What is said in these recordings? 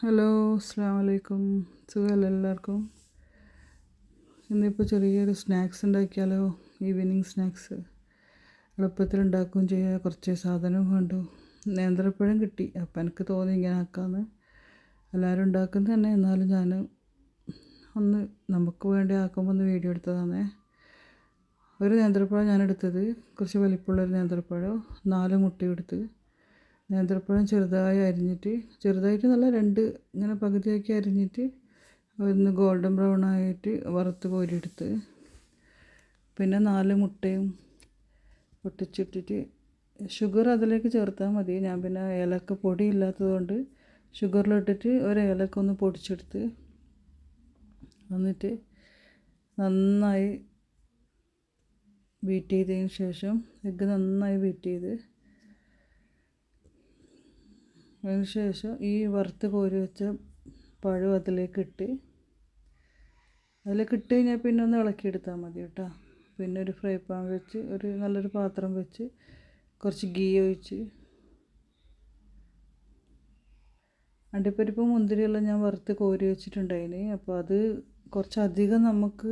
Hello, അസ്സലാമു അലൈക്കും. സുഖമല്ലേ എല്ലാവർക്കും? ഇന്നിപ്പോൾ ചെറിയൊരു സ്നാക്സ് ഉണ്ടാക്കിയാലോ? ഈവനിങ് സ്നാക്സ് എളുപ്പത്തിൽ ഉണ്ടാക്കുകയും ചെയ്യാം. കുറച്ച് സാധനവും വേണ്ടു. നേന്ത്രപ്പഴം കിട്ടി, അപ്പം എനിക്ക് തോന്നി ഇങ്ങനെ ആക്കാമെന്ന്. എല്ലാവരും ഉണ്ടാക്കുന്നത് തന്നെ, എന്നാലും ഞാൻ ഒന്ന് നമുക്ക് വേണ്ടി ആക്കുമ്പോൾ ഒന്ന് വീഡിയോ എടുത്തതാണേ. ഒരു നേന്ത്രപ്പഴം ഞാനെടുത്തത്, കുറച്ച് വലിപ്പമുള്ളൊരു നേന്ത്രപ്പഴം, 4 മുട്ട എടുത്ത്. നേന്ത്രപ്പഴം ചെറുതായി അരിഞ്ഞിട്ട്, ചെറുതായിട്ട് നല്ല 2 ഇങ്ങനെ പകുതിയാക്കി അരിഞ്ഞിട്ട് ഒന്ന് ഗോൾഡൻ ബ്രൗൺ ആയിട്ട് വറുത്ത് കോരിയെടുത്ത്. പിന്നെ 4 മുട്ടയും പൊട്ടിച്ചിട്ടിട്ട് ഷുഗർ അതിലേക്ക് ചേർത്താൽ മതി. ഞാൻ പിന്നെ ഏലക്ക പൊടി ഇല്ലാത്തതുകൊണ്ട് ഷുഗറിലിട്ടിട്ട് ഒരു ഏലക്ക ഒന്ന് പൊടിച്ചെടുത്ത് എന്നിട്ട് നന്നായി ബീറ്റ് ചെയ്തതിന് ശേഷം എഗ്ഗ് നന്നായി ബീറ്റ് ചെയ്ത് അതിന് ശേഷം ഈ വറുത്ത് കോരി വെച്ച പഴം അതിലേക്ക് ഇട്ട് കഴിഞ്ഞാൽ പിന്നെ ഒന്ന് ഇളക്കിയെടുത്താൽ മതി കേട്ടോ. പിന്നെ ഒരു ഫ്രൈ പാൻ വെച്ച് നല്ലൊരു പാത്രം വെച്ച് കുറച്ച് ഗീ ഒഴിച്ച് അണ്ടിപ്പരിപ്പ് മുന്തിരിയെല്ലാം ഞാൻ വറുത്ത് കോരി വെച്ചിട്ടുണ്ടായിന്. അപ്പോൾ അത് കുറച്ചധികം നമുക്ക്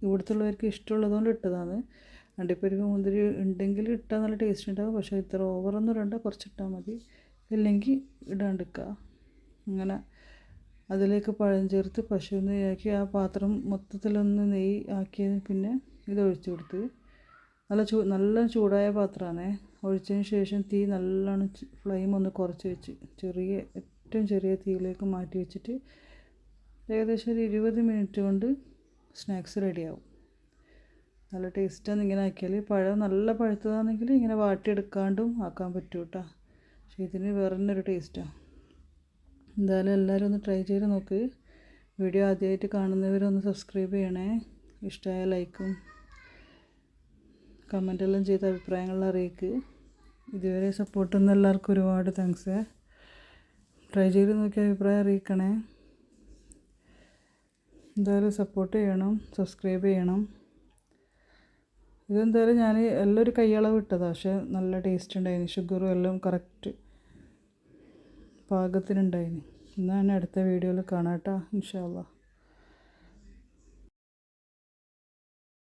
ഇവിടുത്തുള്ളവർക്ക് ഇഷ്ടമുള്ളതുകൊണ്ട് ഇട്ടതാണ്. അണ്ടിപ്പരിപ്പ് മുന്തിരി ഉണ്ടെങ്കിൽ ഇട്ടാൽ നല്ല ടേസ്റ്റ് ഉണ്ടാകും. പക്ഷേ ഇത്ര ഓവറൊന്നും ഇടണ്ട, കുറച്ചിട്ടാൽ മതി. ഇല്ലെങ്കിൽ ഇടാണ്ടിരിക്കുക. അങ്ങനെ അതിലേക്ക് പഴം ചേർത്ത് പശു നെയ്യാക്കി ആ പാത്രം മൊത്തത്തിലൊന്ന് നെയ്യ് ആക്കിയതിന് പിന്നെ ഇത് ഒഴിച്ചു കൊടുത്ത് നല്ല ചൂടായ പാത്രമാണേ. ഒഴിച്ചതിന് ശേഷം തീ നല്ലോണം ഫ്ലെയിം ഒന്ന് കുറച്ച് വെച്ച് ഏറ്റവും ചെറിയ തീയിലേക്ക് മാറ്റി വെച്ചിട്ട് ഏകദേശം ഒരു 20 മിനിറ്റ് കൊണ്ട് സ്നാക്സ് റെഡിയാവും. നല്ല ടേസ്റ്റാണ് ഇങ്ങനെ ആക്കിയാൽ. പഴം നല്ല പഴുത്തതാണെങ്കിൽ ഇങ്ങനെ വാട്ടിയെടുക്കാണ്ടും ആക്കാൻ പറ്റും കേട്ടോ. പക്ഷേ ഇതിന് വേറെ തന്നെ ഒരു ടേസ്റ്റാണ്. എന്തായാലും എല്ലാവരും ഒന്ന് ട്രൈ ചെയ്ത് നോക്ക്. വീഡിയോ ആദ്യമായിട്ട് കാണുന്നവരൊന്ന് സബ്സ്ക്രൈബ് ചെയ്യണേ. ഇഷ്ടമായ ലൈക്കും കമൻറ്റെല്ലാം ചെയ്ത് അഭിപ്രായങ്ങൾ അറിയിക്കുക. ഇതുവരെ സപ്പോർട്ട് തന്ന എല്ലാവർക്കും ഒരുപാട് താങ്ക്സ്. ട്രൈ ചെയ്ത് നോക്കി അഭിപ്രായം അറിയിക്കണേ. എന്തായാലും സപ്പോർട്ട് ചെയ്യണം, സബ്സ്ക്രൈബ് ചെയ്യണം. ഇതെന്തായാലും ഞാൻ എല്ലാം ഒരു കൈയളവ് ഇട്ടതാണ്, പക്ഷേ നല്ല ടേസ്റ്റ് ഉണ്ടായിന്. ഷുഗറും എല്ലാം കറക്റ്റ് പാകത്തിനുണ്ടായിന്. എന്നാൽ അടുത്ത വീഡിയോയിൽ കാണാം കേട്ടോ, ഇൻഷാ അല്ലാഹ്.